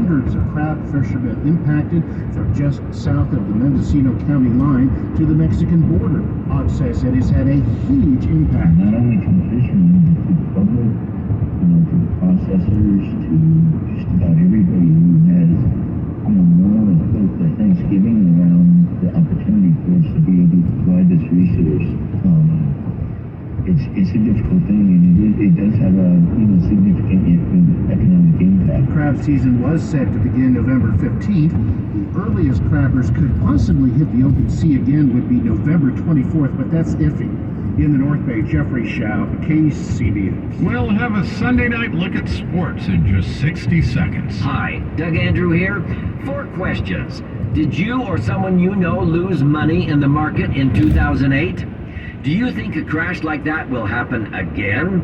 hundreds of crab fishermen impacted from just south of the Mendocino County line to the Mexican border. Og says it has had a huge impact. Not only to the fishermen, but to the public, to the processors, to just about everybody who has, more hope for Thanksgiving around the opportunity for us to be able to provide this resource. It's a difficult thing, and it does have a significant economic impact. Crab season was set to begin November 15th. The earliest crabbers could possibly hit the open sea again would be November 24th, but that's iffy. In the North Bay, Jeffrey Schau, KCBS. We'll have a Sunday night look at sports in just 60 seconds. Hi, Doug Andrew here. 4 questions. Did you or someone you know lose money in the market in 2008? Do you think a crash like that will happen again?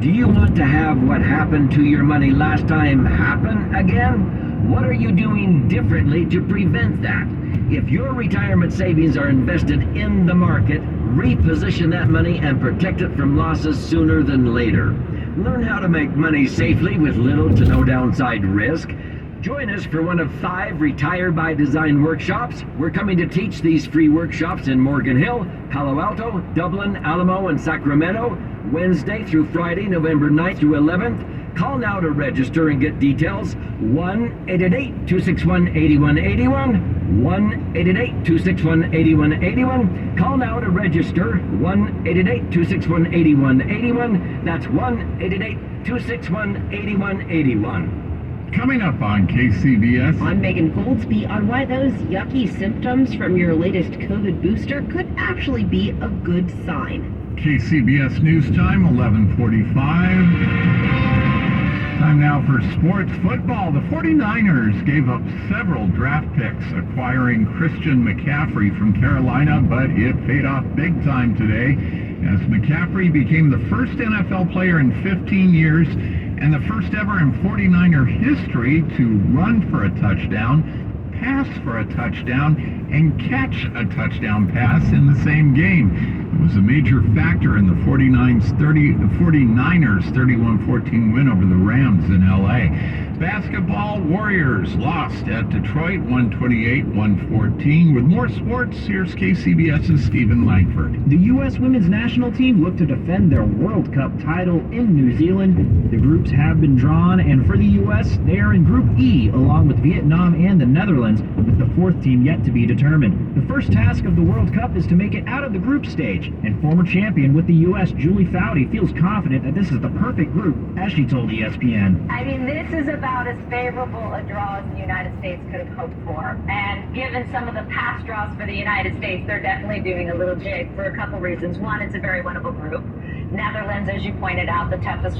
Do you want to have what happened to your money last time happen again? What are you doing differently to prevent that? If your retirement savings are invested in the market, reposition that money and protect it from losses sooner than later. Learn how to make money safely with little to no downside risk. Join us for one of 5 Retire by Design workshops. We're coming to teach these free workshops in Morgan Hill, Palo Alto, Dublin, Alamo, and Sacramento, Wednesday through Friday, November 9th through 11th. Call now to register and get details. 1-888-261-8181. 1-888-261-8181. Call now to register. 1-888-261-8181. That's 1-888-261-8181. Coming up on KCBS. I'm Megan Goldsby on why those yucky symptoms from your latest COVID booster could actually be a good sign. KCBS News Time, 11:45. Time now for sports football. The 49ers gave up several draft picks acquiring Christian McCaffrey from Carolina, but it paid off big time today as McCaffrey became the first NFL player in 15 years and the first ever in 49er history to run for a touchdown, pass for a touchdown, and catch a touchdown pass in the same game. It was a major factor in the 49ers 31-14 win over the Rams in LA. Basketball, Warriors lost at Detroit 128-114. With more sports, here's KCBS's Stephen Langford. The U.S. women's national team look to defend their World Cup title in New Zealand. The groups have been drawn, and for the U.S., they are in Group E, along with Vietnam and the Netherlands, with the 4th team yet to be determined. The first task of the World Cup is to make it out of the group stage, and former champion with the U.S., Julie Foudy, feels confident that this is the perfect group, as she told ESPN. I mean, this is about as favorable a draw as the United States could have hoped for. And given some of the past draws for the United States, they're definitely doing a little jig for a couple reasons. One, it's a very winnable group. Netherlands, as you pointed out, the toughest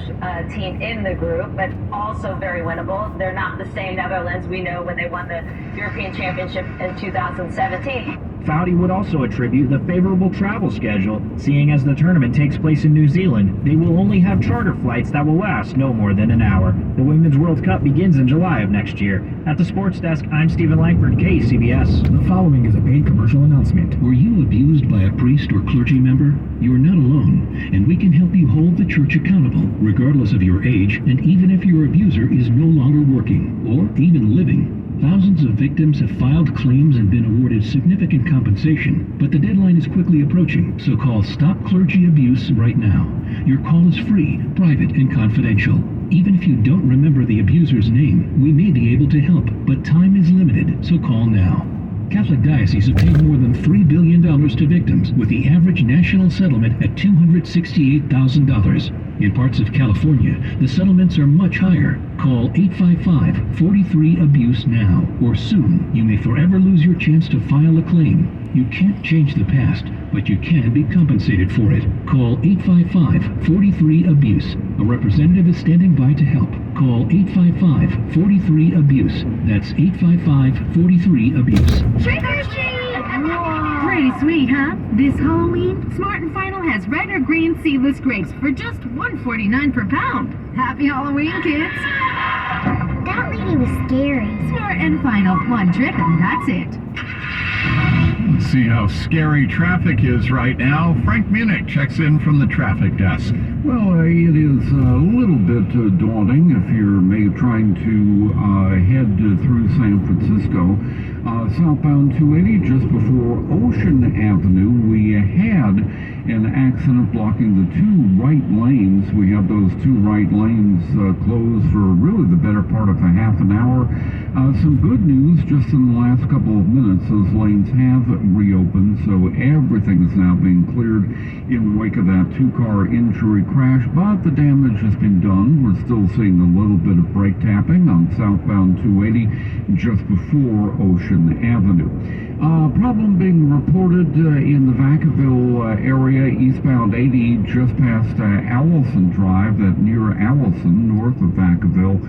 team in the group, but also very winnable. They're not the same Netherlands we know when they won the European Championship in 2017. Foudy would also attribute the favorable travel schedule, seeing as the tournament takes place in New Zealand. They will only have charter flights that will last no more than an hour. The Women's World Cup begins in July of next year. At the Sports Desk, I'm Stephen Langford, KCBS. The following is a paid commercial announcement. Were you abused by a priest or clergy member? You are not alone, and we can help you hold the church accountable, regardless of your age, and even if your abuser is no longer working, or even living. Thousands of victims have filed claims and been awarded significant compensation, but the deadline is quickly approaching, so call Stop Clergy Abuse right now. Your call is free, private, and confidential. Even if you don't remember the abuser's name, we may be able to help, but time is limited, so call now. Catholic dioceses have paid more than $3 billion to victims, with the average national settlement at $268,000. In parts of California, the settlements are much higher. Call 855-43-ABUSE now, or soon you may forever lose your chance to file a claim. You can't change the past, but you can be compensated for it. Call 855-43-ABUSE. A representative is standing by to help. Call 855-43-ABUSE. That's 855-43-ABUSE. Trick or treat! Pretty sweet, huh? This Halloween, Smart & Final has red or green seedless grapes for just $1.49 per pound. Happy Halloween, kids! That lady was scary. Smart & Final, one trip and that's it. Let's see how scary traffic is right now. Frank Munich checks in from the traffic desk. Well, it is a little bit daunting if you're trying to head through San Francisco. Southbound 280, just before Ocean Avenue, we had an accident blocking the two right lanes. We have those two right lanes closed for really the better part of a half an hour. Some good news, just in the last couple of minutes, those lanes have reopened, so everything is now being cleared in the wake of that two-car injury crash, but the damage has been done. We're still seeing a little bit of brake tapping on southbound 280 just before Ocean Avenue. Problem being reported in the Vacaville area, eastbound 80, just past Allison Drive, that near Allison, north of Vacaville.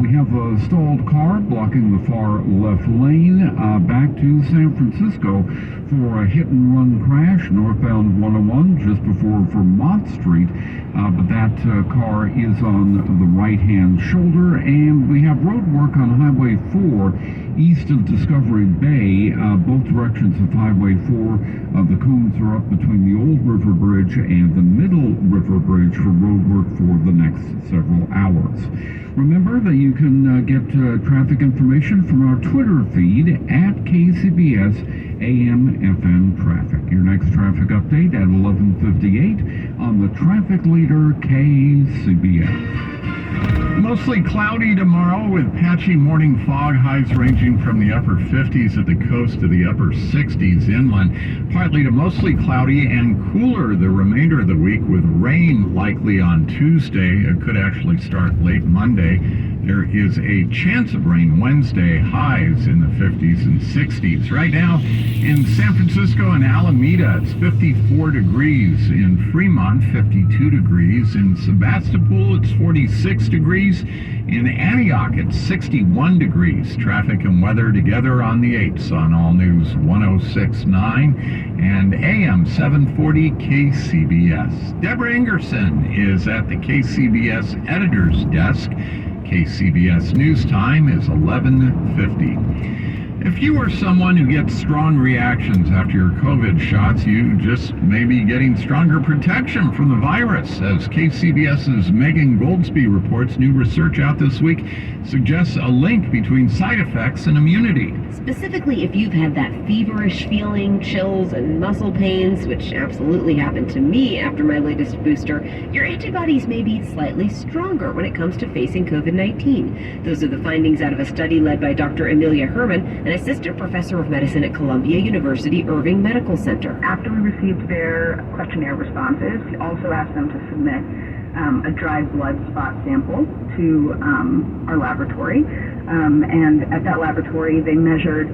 We have a stalled car blocking the far left lane back to San Francisco for a hit-and-run crash, northbound 101, just before Vermont Street. But that car is on the right-hand shoulder, and we have road work on Highway 4 east of Discovery Bay, both directions of Highway 4. The cones are up between the Old River Bridge and the Middle River Bridge for road work for the next several hours. Remember that you can get traffic information from our Twitter feed at KCBS AM/FM Traffic. Your next traffic update at 11:58 on the traffic leader KCBS. Mostly cloudy tomorrow with patchy morning fog, highs ranging from the upper 50s at the coast to the upper 60s inland. Partly to mostly cloudy and cooler the remainder of the week with rain likely on Tuesday. It could actually start late Monday. There is a chance of rain Wednesday, highs in the 50s and 60s. Right now in San Francisco and Alameda, it's 54 degrees. In Fremont, 52 degrees. In Sebastopol, it's 46 degrees. In Antioch, it's 61 degrees. Traffic and weather together on the 8s on All News 106.9 and AM 740 KCBS. Deborah Ingerson is at the KCBS editor's desk. KCBS News Time is 11:50. If you are someone who gets strong reactions after your COVID shots, you just may be getting stronger protection from the virus. As KCBS's Megan Goldsby reports, new research out this week suggests a link between side effects and immunity. Specifically, if you've had that feverish feeling, chills, and muscle pains, which absolutely happened to me after my latest booster, your antibodies may be slightly stronger when it comes to facing COVID-19. Those are the findings out of a study led by Dr. Amelia Herman, an assistant professor of medicine at Columbia University Irving Medical Center. After we received their questionnaire responses, we also asked them to submit a dried blood spot sample to our laboratory. And at that laboratory, they measured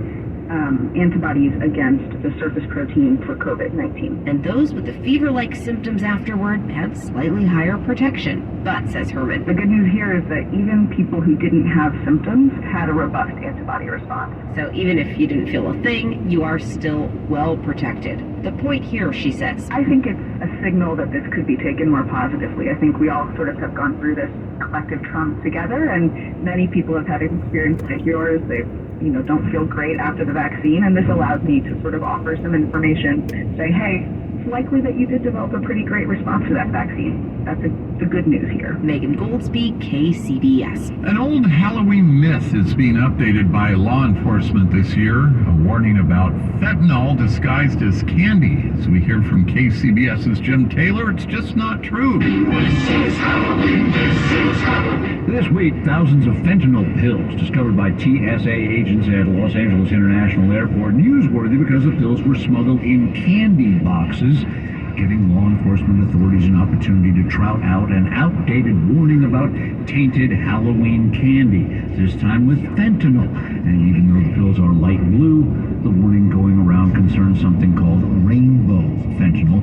antibodies against the surface protein for COVID-19. And those with the fever-like symptoms afterward had slightly higher protection. But, says Herman, the good news here is that even people who didn't have symptoms had a robust antibody response. So even if you didn't feel a thing, you are still well protected. The point here, she says, I think it's a signal that this could be taken more positively. I think we all sort of have gone through this collective trauma together, and many people have had an experience like yours. They don't feel great after the vaccine, and this allows me to sort of offer some information, say, hey, it's likely that you did develop a pretty great response to that vaccine. That's the good news here. Megan Goldsby, KCBS. An old Halloween myth is being updated by law enforcement this year, a warning about fentanyl disguised as candy. As we hear from KCBS's Jim Taylor, it's just not true. This is Halloween, this is Halloween. This week, thousands of fentanyl pills discovered by TSA agents at Los Angeles International Airport. Newsworthy because the pills were smuggled in candy boxes, giving law enforcement authorities an opportunity to trout out an outdated warning about tainted Halloween candy, this time with fentanyl. And even though the pills are light blue, the warning going around concerns something called rainbow fentanyl.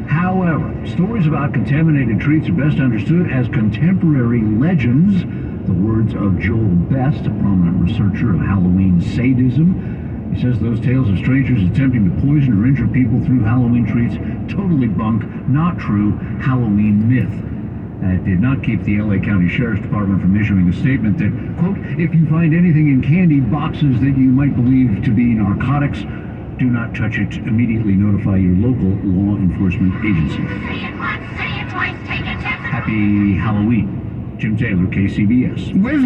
However, stories about contaminated treats are best understood as contemporary legends. The words of Joel Best, a prominent researcher of Halloween sadism. He says those tales of strangers attempting to poison or injure people through Halloween treats, totally bunk, not true, Halloween myth. It did not keep the LA County Sheriff's Department from issuing a statement that, quote, if you find anything in candy boxes that you might believe to be narcotics, do not touch it. Immediately notify your local law enforcement agency. Say it once, say it twice, take it. Happy Halloween. Jim Taylor, KCBS.